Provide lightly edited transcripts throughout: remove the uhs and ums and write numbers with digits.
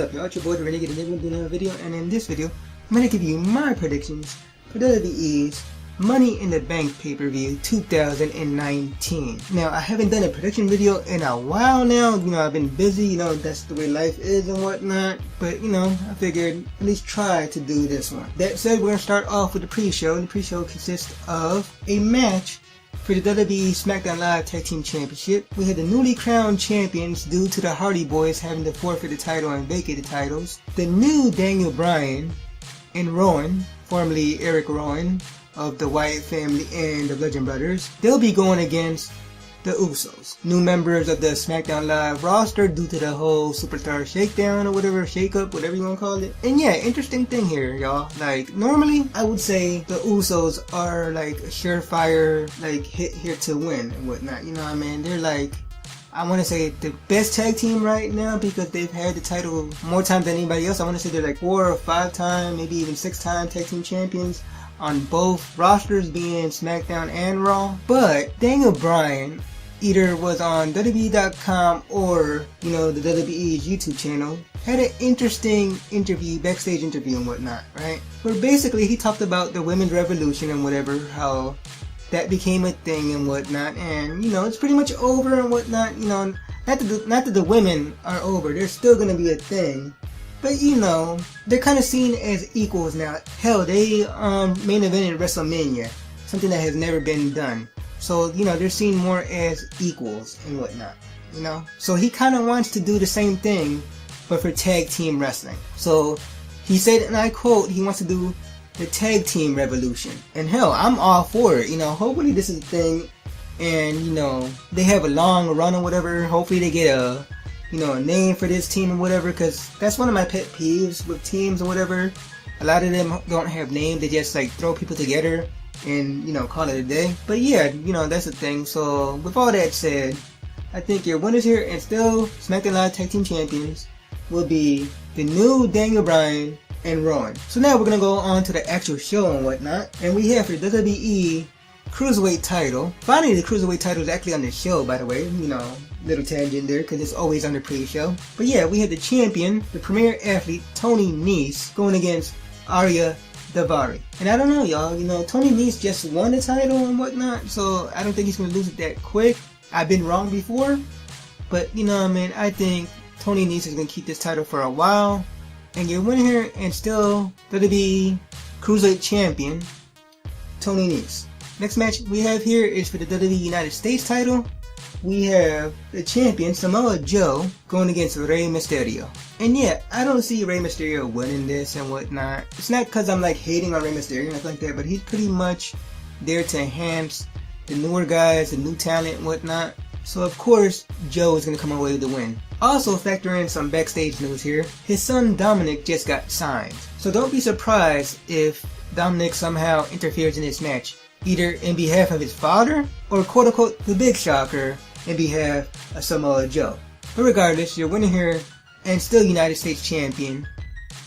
up, y'all? It's your boy, the Renegade, and we're doing another video. And in this video, I'm going to give you my predictions for WWE's Money in the Bank pay-per-view 2019. Now, I haven't done a prediction video in a while now. You know, I've been busy. You know, that's the way life is and whatnot. But, you know, I figured at least try to do this one. That said, we're going to start off with the pre-show. The pre-show consists of a match for the WWE SmackDown Live Tag Team Championship. We had the newly crowned champions due to the Hardy Boys having to forfeit the title and vacate the titles. The new Daniel Bryan and Rowan, formerly Eric Rowan of the Wyatt family and the Legend Brothers, they'll be going against the Usos, new members of the SmackDown Live roster due to the whole Superstar Shakedown or whatever, shake-up, whatever you want to call it. And yeah, interesting thing here, y'all. Like, normally, I would say the Usos are like a surefire, like, hit here to win and whatnot. You know what I mean? They're like, I want to say the best tag team right now because they've had the title more times than anybody else. I want to say they're like 4 or 5 time, maybe even 6 time tag team champions on both rosters, being SmackDown and Raw. But Daniel Bryan either was on WWE.com or, you know, the WWE's YouTube channel, had an interesting interview, backstage interview and whatnot, right? Where basically he talked about the women's revolution and whatever, how that became a thing and whatnot, and, you know, it's pretty much over and whatnot. You know, not that the women are over, they're still gonna be a thing. But, you know, they're kind of seen as equals now. Hell, they main evented WrestleMania, something that has never been done. So, you know, they're seen more as equals and whatnot, you know? So he kind of wants to do the same thing, but for tag team wrestling. So he said, and I quote, he wants to do the tag team revolution. And hell, I'm all for it, you know? Hopefully this is a thing, and, you know, they have a long run or whatever. Hopefully they get a, you know, a name for this team or whatever, because that's one of my pet peeves with teams or whatever. A lot of them don't have names, they just like throw people together and, you know, call it a day. But yeah, you know, that's the thing. So with all that said, I think your winners here and still SmackDown Live Tag Team Champions will be the new Daniel Bryan and Rowan. So now we're gonna go on to the actual show and whatnot. And we have for the WWE Cruiserweight Title. Finally, the Cruiserweight Title is actually on the show, by the way. You know, little tangent there, because it's always on the pre-show. But yeah, we had the champion, the premier athlete, Tony Nese, going against Arya Daivari. And I don't know, y'all, you know, Tony Nese just won the title and whatnot, so I don't think he's going to lose it that quick. I've been wrong before, but, you know what I mean, I think Tony Nese is going to keep this title for a while. And your winner here and still WWE Cruiserweight Champion, Tony Nese. Next match we have here is for the WWE United States title. We have the champion, Samoa Joe, going against Rey Mysterio. And yeah, I don't see Rey Mysterio winning this and whatnot. It's not because I'm like hating on Rey Mysterio and nothing like that, but he's pretty much there to enhance the newer guys, the new talent and whatnot. So of course, Joe is going to come away with the win. Also factor in some backstage news here. His son Dominic just got signed. So don't be surprised if Dominic somehow interferes in this match, either in behalf of his father or quote unquote the big shocker in behalf of Samoa Joe. But regardless, your winner here and still United States champion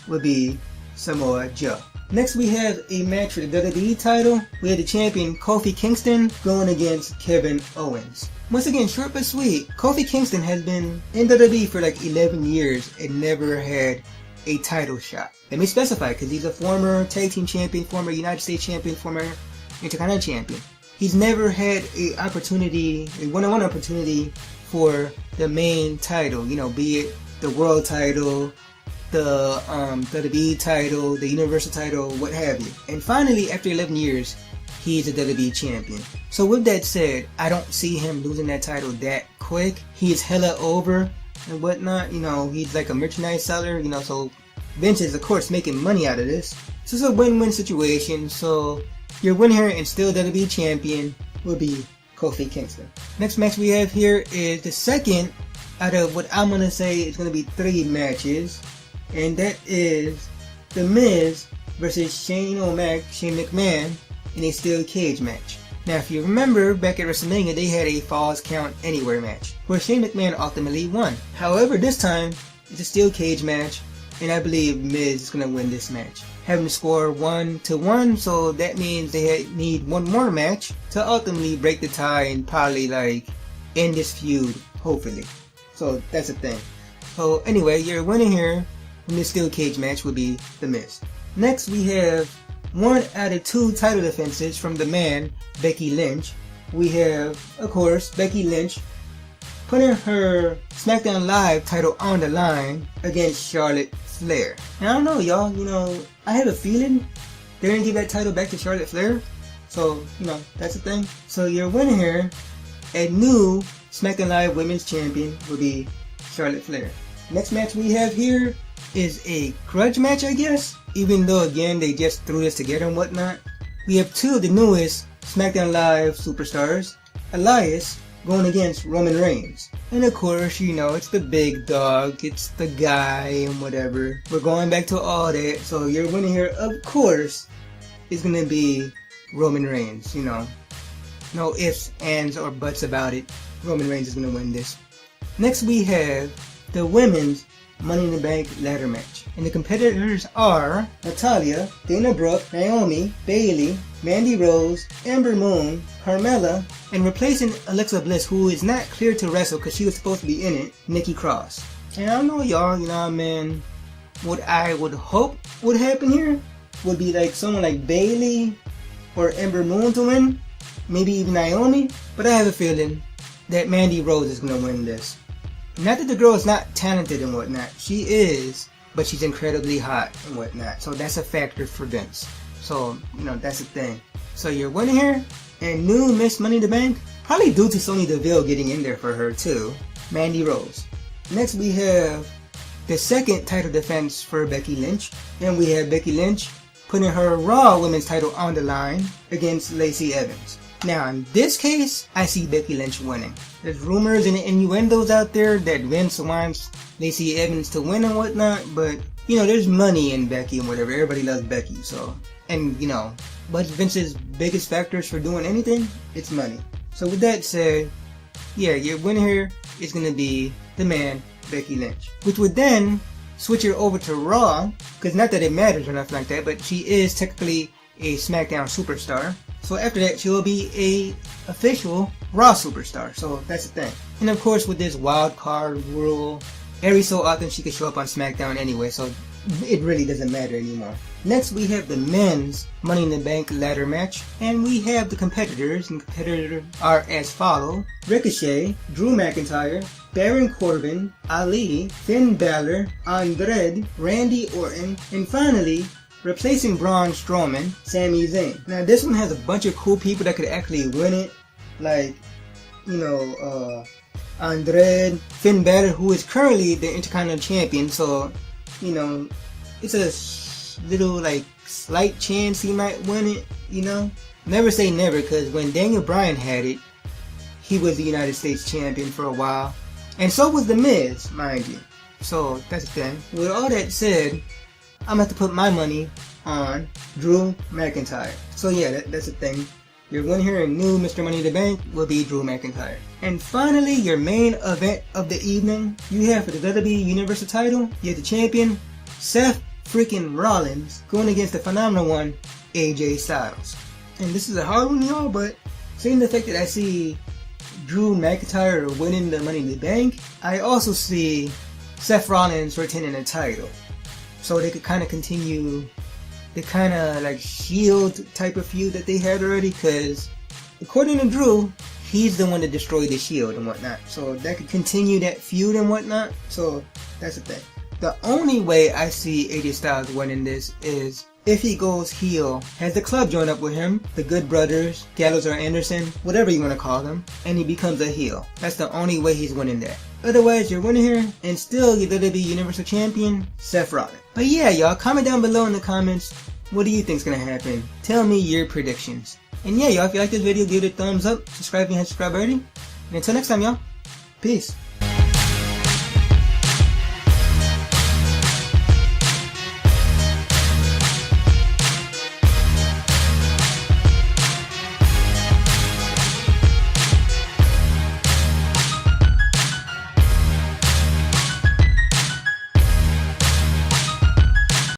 will be Samoa Joe. Next we have a match for the WWE title. We have the champion Kofi Kingston going against Kevin Owens. Once again, short but sweet, Kofi Kingston has been in WWE for like 11 years and never had a title shot. Let me specify, because he's a former tag team champion, former United States champion, former Intercontinental champion. He's never had a opportunity, a one-on-one opportunity for the main title, you know, be it the world title, the WWE title, the Universal title, what have you. And finally, after 11 years, he's a WWE champion. So with that said, I don't see him losing that title that quick. He is hella over and whatnot, you know, he's like a merchandise seller, you know, so Vince is of course making money out of this. So it's a win-win situation. So your winner here and still WWE champion will be Kofi Kingston. Next match we have here is the second out of what I'm going to say is going to be 3 matches. And that is The Miz versus Shane McMahon in a steel cage match. Now if you remember, back at WrestleMania they had a Falls Count Anywhere match, where Shane McMahon ultimately won. However, this time it's a steel cage match, and I believe Miz is going to win this match. Having to score 1-1, so that means they need one more match to ultimately break the tie and probably like end this feud, hopefully. So that's the thing. So anyway, your winner here in this steel cage match will be The Miz. Next we have 1 out of 2 title defenses from the man, Becky Lynch. We have, of course, Becky Lynch putting her SmackDown Live title on the line against Charlotte Flair. And I don't know, y'all, I have a feeling they're gonna give that title back to Charlotte Flair. So, that's the thing. So your winner here, a new SmackDown Live Women's Champion, will be Charlotte Flair. Next match we have here is a grudge match, I guess. Even though, again, they just threw this together and whatnot. We have 2 of the newest SmackDown Live superstars, Elias going against Roman Reigns. And of course, it's the big dog, it's the guy and whatever. We're going back to all that. So your winner here, of course, is going to be Roman Reigns, No ifs, ands, or buts about it. Roman Reigns is going to win this. Next we have the women's Money in the Bank ladder match. And the competitors are Natalya, Dana Brooke, Naomi, Bayley, Mandy Rose, Ember Moon, Carmella, and replacing Alexa Bliss, who is not cleared to wrestle because she was supposed to be in it, Nikki Cross. And I don't know, y'all, what I would hope would happen here would be like someone like Bayley or Ember Moon to win, maybe even Naomi, but I have a feeling that Mandy Rose is going to win this. Not that the girl is not talented and whatnot, she is, but she's incredibly hot and whatnot, so that's a factor for Vince. So, that's the thing. So your winner here, and new Miss Money in the Bank, probably due to Sonya Deville getting in there for her too, Mandy Rose. Next we have the second title defense for Becky Lynch, and we have Becky Lynch putting her Raw Women's title on the line against Lacey Evans. Now in this case, I see Becky Lynch winning. There's rumors and innuendos out there that Vince wants Lacey Evans to win and whatnot, but there's money in Becky and whatever. Everybody loves Becky, so. And what's Vince's biggest factors for doing anything? It's money. So with that said, yeah, your winner here is going to be the man, Becky Lynch. Which would then switch her over to Raw, because not that it matters or nothing like that, but she is technically a SmackDown superstar. So after that, she'll be a official Raw superstar. So that's the thing. And of course, with this wild card rule, every so often she could show up on SmackDown anyway, so it really doesn't matter anymore. Next, we have the men's Money in the Bank ladder match, and we have the competitors, and competitors are as follow: Ricochet, Drew McIntyre, Baron Corbin, Ali, Finn Balor, Andrade, Randy Orton, and finally, replacing Braun Strowman, Sami Zayn. Now this one has a bunch of cool people that could actually win it, like, Andrade, Finn Balor, who is currently the Intercontinental Champion, so, it's a little, slight chance he might win it, Never say never, because when Daniel Bryan had it, he was the United States Champion for a while, and so was The Miz, mind you. So, that's the thing. With all that said, I'm going to have to put my money on Drew McIntyre. So yeah, that's the thing. Your winner here in new Mr. Money in the Bank will be Drew McIntyre. And finally, your main event of the evening, you have for the WWE Universal title, you have the champion, Seth freaking Rollins, going against the phenomenal one, AJ Styles. And this is a hard one, y'all, but seeing the fact that I see Drew McIntyre winning the Money in the Bank, I also see Seth Rollins retaining the title. So they could kind of continue the kind of Shield type of feud that they had already, because according to Drew, he's the one that destroyed the Shield and whatnot. So that could continue that feud and whatnot. So that's the thing. The only way I see AJ Styles winning this is if he goes heel, has the club join up with him, the Good Brothers, Gallows or Anderson, whatever you want to call them, and he becomes a heel. That's the only way he's winning that. Otherwise, you're winning here, and still you're WWE Universal Champion, Seth Rollins. But yeah, y'all, comment down below in the comments, what do you think's gonna happen? Tell me your predictions. And yeah, y'all, if you like this video, give it a thumbs up, subscribe if you haven't subscribed already. And until next time, y'all, peace.